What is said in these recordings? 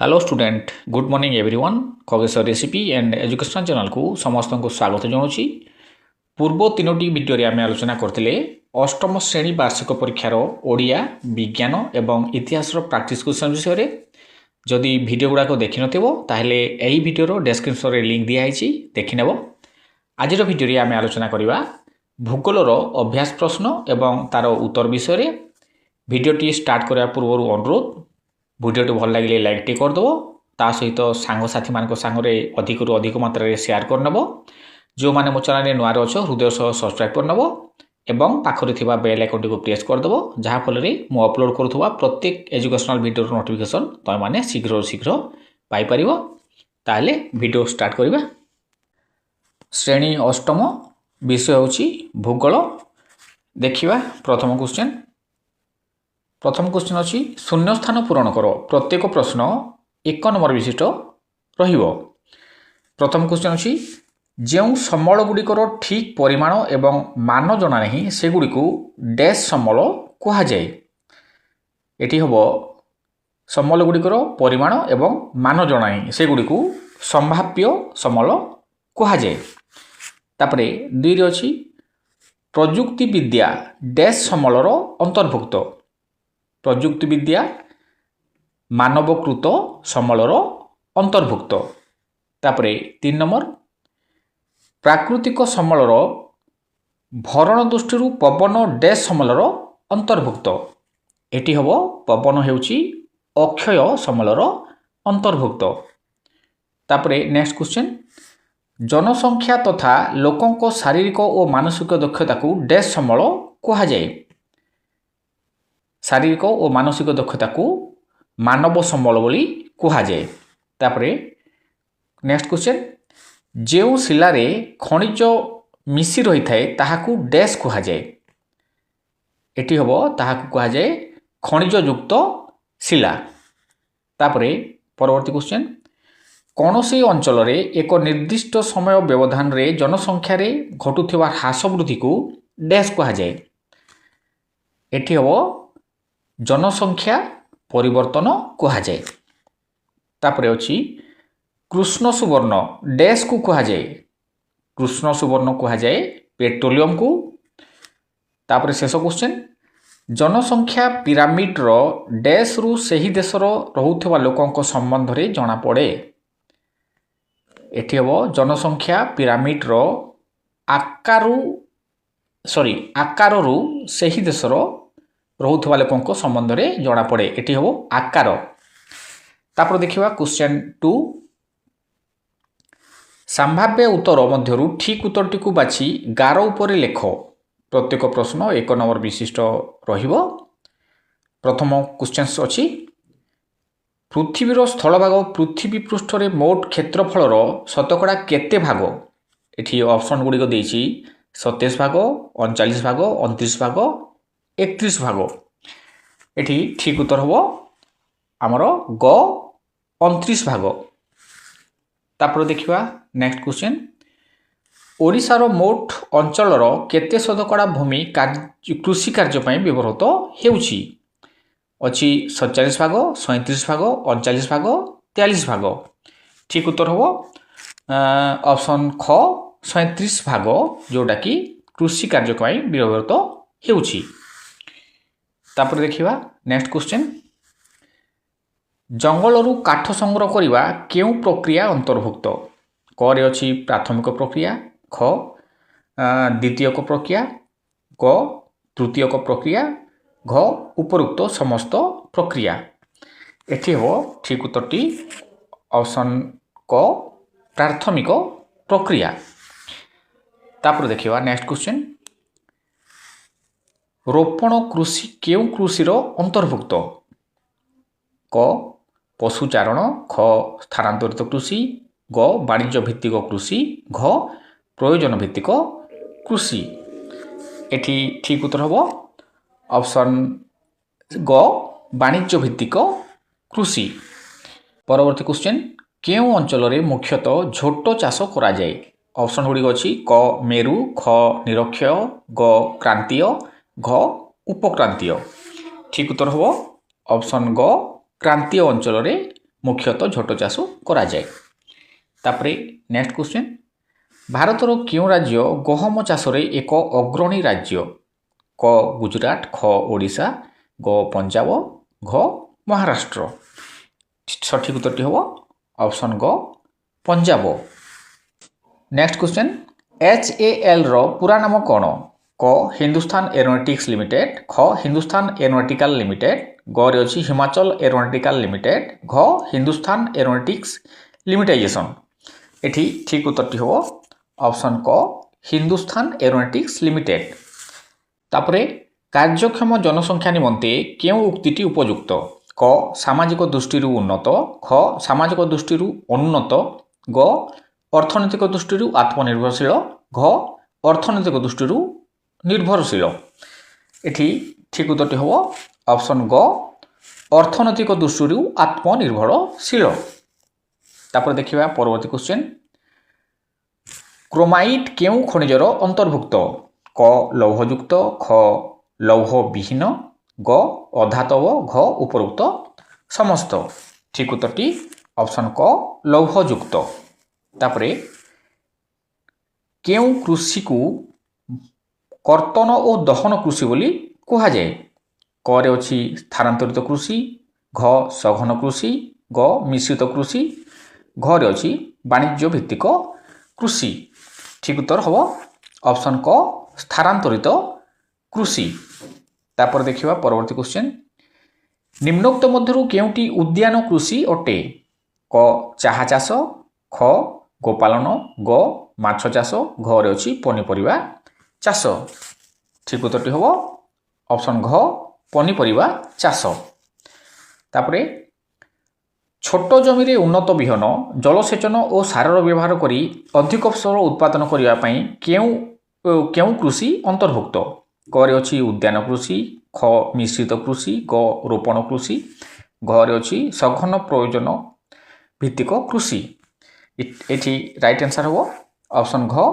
Hello student good morning everyone Khageshwar recipe and education channel को समस्त को स्वागत जनाऊँगी। पूर्व तीनोटी वीडियो आम आलोचना करते अष्टम श्रेणी वार्षिक परीक्षार ओडिया विज्ञान एवं इतिहास प्राक्टिस क्वेश्चन विषय जदि वीडियो गुड़ाक देखि नथिबो ताहेले एही वीडियोर डिस्क्रिप्शन रे लिंक दिया है देखिनेब। आज वीडियो आम आलोचना करवा भूगोलर अभ्यास प्रश्न एवं तार उत्तर विषय। वीडियोटी स्टार्ट करने पूर्व अनुरोध वीडियोटी भल लगे लाइक टी करदेव ता सहित सांगसाथी मान सांगे अधिक अधिक मात्रा शेयर करनेब। जो मैंने मो चैनल नुआर अच्छ हृदय सह सब्सक्राइब करनेब एवं पाखरे थिबा बेल आइकन टी प्रेस करदेव जहाँफल मु अपलोड करुवा प्रत्येक एजुकेशनल वीडियो नोटिफिकेशन तुम मैंने शीघ्र शीघ्र पाइपर। ताहले वीडियो स्टार्ट करवा। श्रेणी अष्टम विषय होची भूगोल। देखिवा प्रथम क्वेश्चन अच्छी शून्य स्थान पूरण कर। प्रत्येक प्रश्न एक नंबर विशिष्ट रहिबो। प्रथम क्वेश्चन अच्छी जो समल गुड़िकर ठीक परिमाण एवं मान जना नहीं सेगुड़ी डैश समल कह जाए। एटी हम समल गुड़िकर परिमाण एवं मान जना नहीं सेगुड़ी संभाव्य समल कह जाए। तापरे दुई अच्छी प्रजुक्ति विद्या डैश समलर अंतर्भुक्त। प्रजुक्ति विद्या मानवकृत समलर अंतर्भुक्त। तापरे 3 नंबर प्राकृतिक समलर भरण दृष्टि पवन डैश समलर अंतर्भुक्त। एटी हम पवन हेउची अक्षय समलर अंतर्भुक्त। तापरे नेक्स्ट क्वेश्चन जनसंख्या तथा लोकों शारीरिक और मानसिक दक्षता को डैश समल कह जाए। शारीरिक और मानसिक दक्षता को मानव समल बोली कह जाए। तापरे नेक्स्ट क्वेश्चन जो शिलारे खनिज मिसी रही थाए ताहाकू डैश कह जाए। एटी हम ताहाकू कह जाए खनिज युक्त शिला। तापरे परवर्ती क्वेश्चन कौन सी अंचल रे एक निर्दिष्ट समय व्यवधान रे जनसंख्या रे घटुथिबा ह्रास वृद्धि को डैश कह जाए। एटी हम जनसंख्या परिवर्तन कह जाए। तापरे अछि कृष्ण सुवर्ण डैश को कह जाए। कृष्ण सुवर्ण कह जाए पेट्रोलियम को। तापरे शेष क्वेश्चन जनसंख्या पिरामिड रो डैश रु सही देश रो रहुथिबा लोकंक संबंध रे जणा पड़े। एठी हम जनसंख्या पिरामिड रो आकार रु सही देश रो रहुथिबा लोकंक संबंध रे जणा पड़े। एठी हम आकार। तापर देखिबा क्वेश्चन 2 संभाव्य उत्तर मध्यरु ठीक उत्तरटी को बाछि गार उपरे लेख। प्रत्येक प्रश्न एक नंबर विशिष्ट रहिबो। प्रथम क्वेश्चन अछि पृथ्वीर स्थलभाग पृथ्वी पृष्ठ रे मोट क्षेत्रफलर शतकड़ा केते भाग। एठी ऑप्शन गुडी को देछि 27 भाग 39 भाग 29 भाग 31 भाग। एठी ठीक उत्तर हबो आमर ग 29 भाग। तापर देखिबा नेक्स्ट क्वेश्चन ओडिशार मोट अंचलर केते शतकड़ा भूमि कृषि कार्य पई व्यवहृत हेउछि। अछि 47 भाग 37 भाग 39 भाग 43 भाग। ठीक उत्तर हबो ऑप्शन ख 37 भाग जोटा कि कृषि कार्य पई व्यवहृत हेउछि। तापर देखिबा नेक्स्ट क्वेश्चन जंगलरू काठ संग्रह करिवा केउ प्रक्रिया अंतर्भुक्त। क रे अछि प्राथमिक प्रक्रिया ख द्वितीयक प्रक्रिया ग तृतीयक प्रक्रिया घ उपरोक्त समस्त प्रक्रिया। एठी हो ठीक उत्तरटी ऑप्शन क प्राथमिक प्रक्रिया। तापर देखिबा नेक्स्ट क्वेश्चन रोपण कृषि केउ कृषिर अंतर्भुक्त। क पशुचारण ख स्थानांतरित कृषि ग वाणिज्य भित्तिक कृषि घ प्रयोजन भित्तिक कृषि। एठी ठीक उत्तर हबो ऑप्शन ग वाणिज्य भित्तिक कृषि। परवर्ती क्वेश्चन केउ अंचल रे मुख्यतः झोट चाष करा जाए। ऑप्शन गुडी अछि क मेरु ख निरक्षय ग क्रांतीय घ उपक्रांतीय। ठीक उत्तर हबो ऑप्शन ग क्रांतीय अंचल रे मुख्यतः झोट चाष कराए। तापरे नेक्स्ट क्वेश्चन, भारतर क्यों राज्य गहम चाष एक अग्रणी राज्य? क गुजरात, ख ओडिशा, ग पंजाब, घ महाराष्ट्र। सठिक उत्तर हम ऑप्शन ग पंजाब। नेक्स्ट क्वेश्चन, HAL रो पूरा नाम कौन? क हिंदुस्तान एरोनॉटिक्स लिमिटेड, ख हिंदुस्तान एरोनॉटिकल लिमिटेड, ग रे अछि हिमाचल एरोनॉटिकल लिमिटेड, घ हिंदुस्तान एरोनॉटिक्स लिमिटेशन। एठी ठीक उत्तर हम ऑप्शन क हिंदुस्तान एरोनॉटिक्स लिमिटेड। तापरे कार्यक्षम जनसंख्या निमंते केउ उक्तिटी उपयुक्त? क सामाजिक दृष्टि उन्नत, ख सामाजिक दृष्टि अनुन्नत, ग अर्थनैतिक दृष्टि आत्मनिर्भरशील, घ अर्थनैतिक दृष्टि निर्भरशील। एठी ठीक उत्तर हम ऑप्शन ग अर्थनैतिक दृष्टि आत्मनिर्भरशील। तापर देखिबा परवर्ती क्वेश्चन, क्रोमाइट केउ खनिजर अंतर्भुक्त? क लौहयुक्त, ख लौह विहीन, ग अधातव, घ उपरोक्त समस्त। ठीक उत्तरटी ऑप्शन क लौहयुक्त। तापरे केउ कृषि को कर्तन और दहन कृषि बोली कहा जाए? क रे अछि स्थानांतरित कृषि, घ सघन कृषि, ग मिश्रित कृषि, घ रे अछि वाणिज्य भित्तिक कृषि। ठीक उत्तर हम ऑप्शन क स्थानांतरित कृषि। तापर देखिबा परवर्ती क्वेश्चन, निम्नोक्त मध्यरु केउटी उद्यान कृषि अटे? क चाहा चाष, ख गोपालन, ग माछ चाष, घ रे अछि पनिपरिबा चाष। ठीक उत्तरटी हम ऑप्शन घ पनिपरिबा चाष। तापरे छोट जमी रे उन्नत बिहन, जलसेचन और सारर व्यवहार करी अधिक फसल उत्पादन करिया पई केउ कृषि अंतर्भुक्त? क रे अछि उद्यान कृषि, ख मिश्रित कृषि, ग रोपण कृषि, घ रे अछि सघन प्रयोजन भित्तिक कृषि। एठी राइट आंसर हो ऑप्शन घ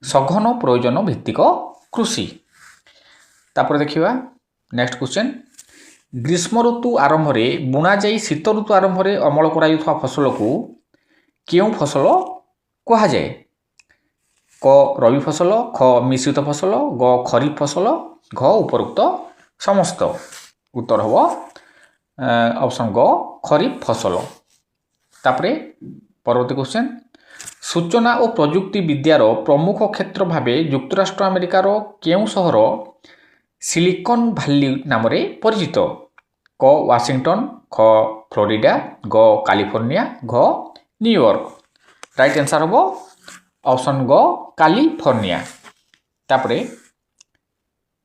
सघन प्रयोजन भित्तिक कृषि। तापर देखिबा नेक्स्ट क्वेश्चन, ग्रीष्म ऋतु आरंभ रे बुना जाई शीत ऋतु आरंभ रे अमल करायुवा फसल को केउ फसल कहा जाए? क रबी फसल, ख मिश्रित फसल, ग खरीफ फसल, घ उपरोक्त समस्त। उत्तर हम ऑप्शन ग खरीफ फसल। तापरे परवर्ती क्वेश्चन, सूचना और प्रजुक्ति विद्यार प्रमुख क्षेत्र भावे युक्तराष्ट्र अमेरिकार केउ सहर सिलिकन भैली नाम रे परिचित? क वाशिंगटन, ख फ्लोरिडा, ग कैलिफोर्निया, घ न्यूयॉर्क। राइट आंसर हम ऑप्शन ग कैलिफोर्निया। तापरे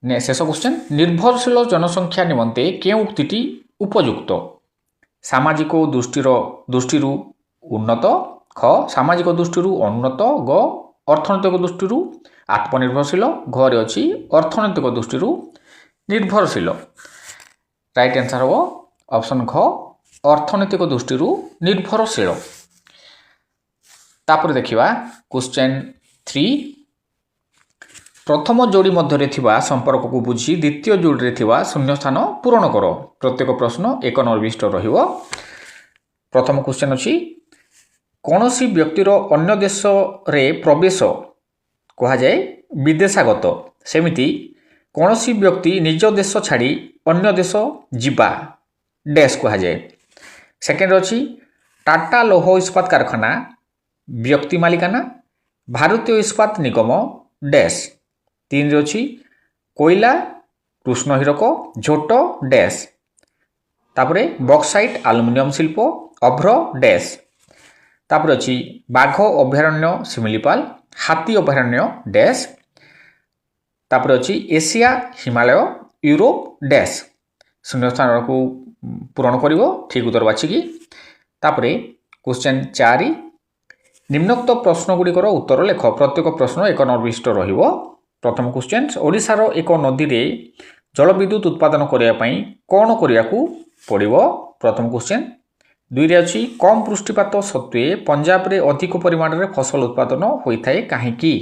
शेष क्वेश्चन, निर्भरशील जनसंख्या निमंते केउ उक्तिटी उपयुक्त? सामाजिक दृष्टि उन्नत, ख सामाजिक दृष्टि अनुन्नत, ग अर्थनैतिक दृष्टि आत्मनिर्भरशील, घ रे अछि अर्थनैतिक दृष्टि निर्भरशील। राइट आंसर हम ऑप्शन घ अर्थनैतिक दृष्टि निर्भरशील। तापर देखिबा क्वेश्चन 3, प्रथम जोड़ी मध्य थिबा संपर्क को बुझी द्वितीय जोड़ी रे थिबा शून्य स्थान पूरण कर। प्रत्येक प्रश्न एक नंबर विशिष्ट रहिबो। प्रथम क्वेश्चन अछि, कौनसी व्यक्तिर अन्य देश रे प्रवेश कहा जाए विदेशागत, सेमिति कौनसी व्यक्ति निज देश छाड़ी अन्य देश जिबा डैश कहा जाए। सेकेंड अछि, टाटा लौह इस्पात कारखाना व्यक्ति मालिकाना, भारतीय इस्पात निगम डैश। 3 रे अछि, कोयला कृष्ण हीरक झोट डैश। तापरे बक्साइट आलुमिनियम शिल्प अभ्र डैश। तापर अछि बाघ अभयारण्य शिमिलीपाल, हाथी अभयारण्य डैश। तापर अछि एशिया हिमालय यूरोप डैश। शून्य स्थान को पूरण करिवो ठीक उत्तर बाछिकी। तापरे क्वेश्चन 4, निम्नोक्त प्रश्न गुड़िकर उत्तर लेख। प्रत्येक प्रश्न एक नंबर विशिष्ट रहिबो। प्रथम क्वेश्चन, ओडिशार एक नदी रे जलविद्युत उत्पादन करिया पई कोन करिया को पड़िबो? प्रथम क्वेश्चन। 2 रे अछि, कम पृष्ठपात सत्वे पंजाब रे अधिक परिमाण रे फसल उत्पादन होइथाय काहेकि?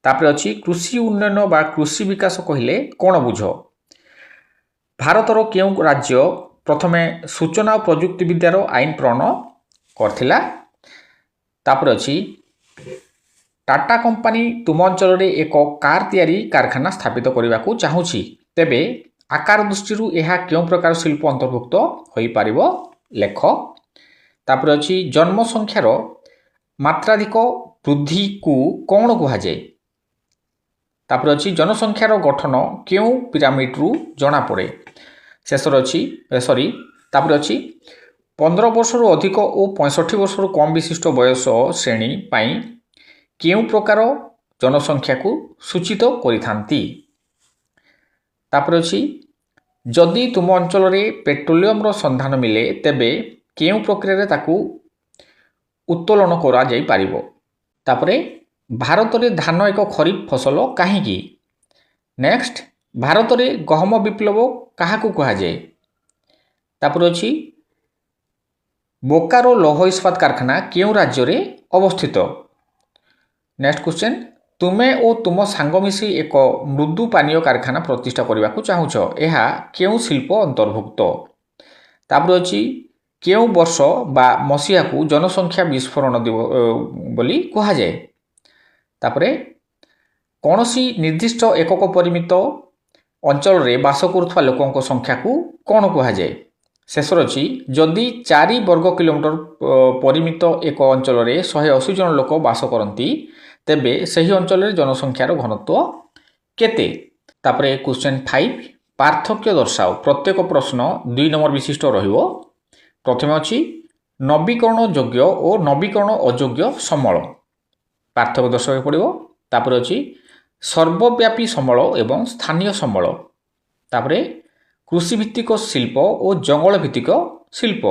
तापर अछि कृषि उन्नयन बा कृषि विकास कहिले कोन बुझ? भारतर केउ राज्य प्रथमे सूचना और प्रजुक्ति विद्यार आईन प्रणयन करथिला। तापर अछि टाटा कंपनी तुम अंचल रे एक कार तैयारी कारखाना स्थापित करने को चाहूँगी, तेबे आकार दृष्टि यह क्यों प्रकार शिल्प अंतर्भुक्त हो पारिबो लेख। तापर अछि जन्म संख्यार मात्राधिक वृद्धि को कौन कहुए। तापर अछि जनसंख्यार गठन क्यों पिरामिड रु जना पड़े। शेषर अछि सॉरी तापर अछि 15 वर्ष रु अधिक और 65 वर्ष रु कम विशिष्ट बयस श्रेणी पाई क्यों प्रकार जनसंख्या को सूचित करिथांती। तापर अछि जदि तुम अंचल रे पेट्रोलियम रो संधान मिले तेबे क्यों प्रक्रिया रे ताकू उत्तोलन करा जाई पारिबो। तापरे भारत रे धान एक खरीफ फसल काहेकि। नेक्स्ट भारत रे गहम विप्लव काहाकू कहा जाए। तापर अछि बोकारो लौह इस्पात कारखाना क्यों राज्य रे अवस्थित। नेक्स्ट क्वेश्चन तुमे ओ तुम सांग मिसी एक मृदु पानीय कारखाना प्रतिष्ठा करने को चाहूछ, यह क्यों शिल्प अंतर्भुक्त। तापर अछि क्यों वर्ष बा मसीहा को जनसंख्या विस्फोरण बोली कहा जाए। तापरे कौनसी निर्दिष्ट एकक परिमित अंचल रे बास करुवा लोकों संख्या को कौन कहा जाए। शेषर अछि जदि 4 वर्ग किलोमीटर परिमित एक अंचल रे 180 जन लोक बास करती तेबे सही अंचल रे जनसंख्यार घनत्व केते। तापरे क्वेश्चन 5 पार्थक्य दर्शाओ। प्रत्येक प्रश्न 2 नंबर विशिष्ट रहिबो। प्रथम अछि नवीकरण योग्य और नवीकरण अयोग्य समल पार्थक्य दर्शाइବାକୁ पड़िबो। तापर अछि सर्वव्यापी समल एवं स्थानीय समल। तापरे कृषि भित्तिक शिल्प और जंगल भित्तिक शिल्प,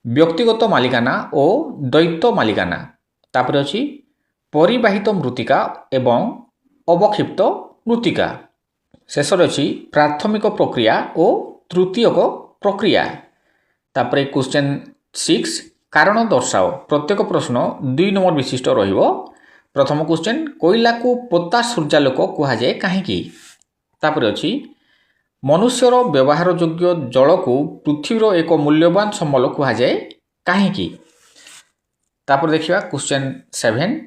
व्यक्तिगत मालिकाना और द्वैत मालिकाना। तापर अछि परिबाहित मृत्तिका एवं अवक्षिप्त मृत्तिका। शेषर अछि प्राथमिक प्रक्रिया और तृतीयक प्रक्रिया। तापरे क्वेश्चन 6 कारण दर्शाओ। प्रत्येक प्रश्न 2 नंबर विशिष्ट रहिबो। प्रथम क्वेश्चन कोयला को पोता सूर्यालोक कहा जाए काहेकि। तापर अछि मनुष्यर व्यवहार योग्य जल को पृथ्वीर एक मूल्यवान सम्बल कहा जाए काहेकि। तापर देखिबा क्वेश्चन 7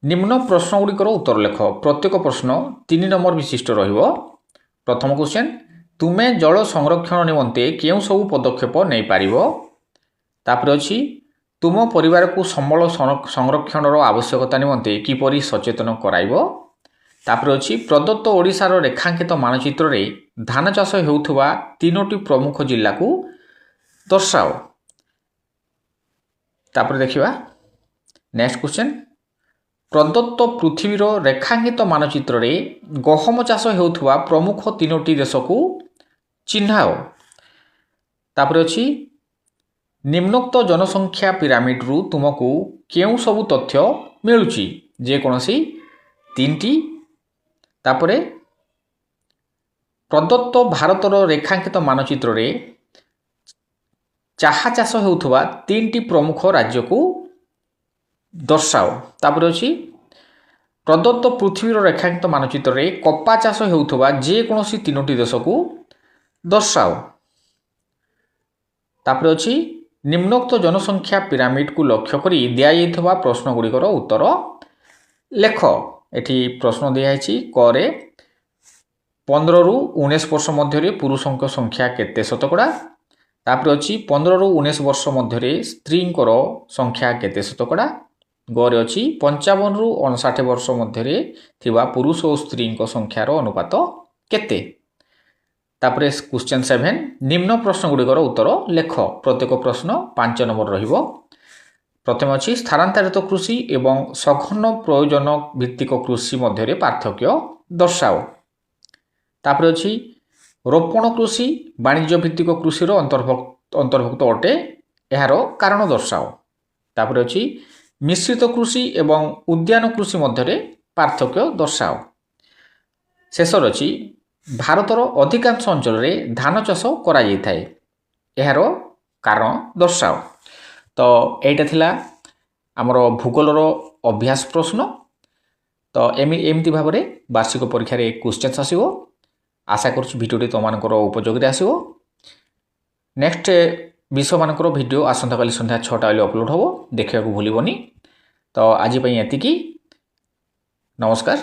निम्न प्रश्न गुड़िकर उत्तर लेख। प्रत्येक प्रश्न 3 नंबर विशिष्ट रहिबो। प्रथम क्वेश्चन तुमे जल संरक्षण निमंते केउ सब पदक्षेप नहीं पारिबो। तापर अछि तुम परिवार को संबल संरक्षण आवश्यकता निमंते किपरि सचेतन कराइबो। तापर अछि प्रदत्त ओडिशार रेखांकित मानचित्र रे धान चाष हेउथुवा 3टी प्रमुख जिल्ला को दर्शाओ। तापर देखिबा नेक्स्ट क्वेश्चन प्रदत्त पृथ्वीर रेखांकित मानचित्र रे गहम चाष हेउथुवा प्रमुख 3टी देश को चिन्हाओ। तापर अछि निम्नोक्त जनसंख्या पिरामिड रु तुमको केउ सब तथ्य मिलुची जे कोनसी 3टी। तापरे प्रदत्त भारतर रेखांकित मानचित्र रे चाहा चाष हेउथुवा 3टी प्रमुख राज्य को दर्शाओ। तापर अछि प्रदत्त पृथ्वीर रेखांकित मानचित्र रे कपा चाष हेउथुवा जे कोनसी 3टी देश को दर्शाओ। तापर अछि निम्नोक्त जनसंख्या पिरामिड को लक्ष्य करी दिया जाइथवा प्रश्न गुड़िकर उत्तर लेख। एठी प्रश्न दिया है करे 15 रु 19 वर्ष मध्य पुरुषों संख्या केते शतकड़ा। तापर अछि 15 रु 19 वर्ष मध्य स्त्रींकर संख्या केते शतकड़ा। गरे अछि 55 रु 59 वर्ष मध्य थिबा पुरुष और स्त्री संख्यार अनुपात केते। तापरे क्वेश्चन 7 निम्न प्रश्न गुड़िकर उत्तर लेख। प्रत्येक प्रश्न 5 नंबर रहिबो। प्रथम अछि स्थानांतरित कृषि एवं सघन प्रयोजन भित्तिक कृषि मध्य पार्थक्य दर्शाओ। तापर अछि रोपण कृषि वाणिज्य भित्तिक कृषि अंतर्भुक्त अटे यार कारण दर्शाओ। तापर अछि मिश्रित कृषि एवं उद्यान कृषि मध्य पार्थक्य दर्शाओ। शेषर अछि भारतर अधिकांश अंचल रे धान चाष करा जाय थाए यार कारण दर्शाओ। तो एटा थिला हमर भूगोलर अभ्यास प्रश्न। तो एमती भाव में वार्षिक परीक्षा रे क्वेश्चन आसिबो। आशा करूँ भिडियोटी तुम उपयोगी आसिबो। नेक्स्ट विषय मानकर भिडियो आसंता काली संध्या 6टा बेले अपलोड हम देखा भूलनी। तो आज एति नमस्कार।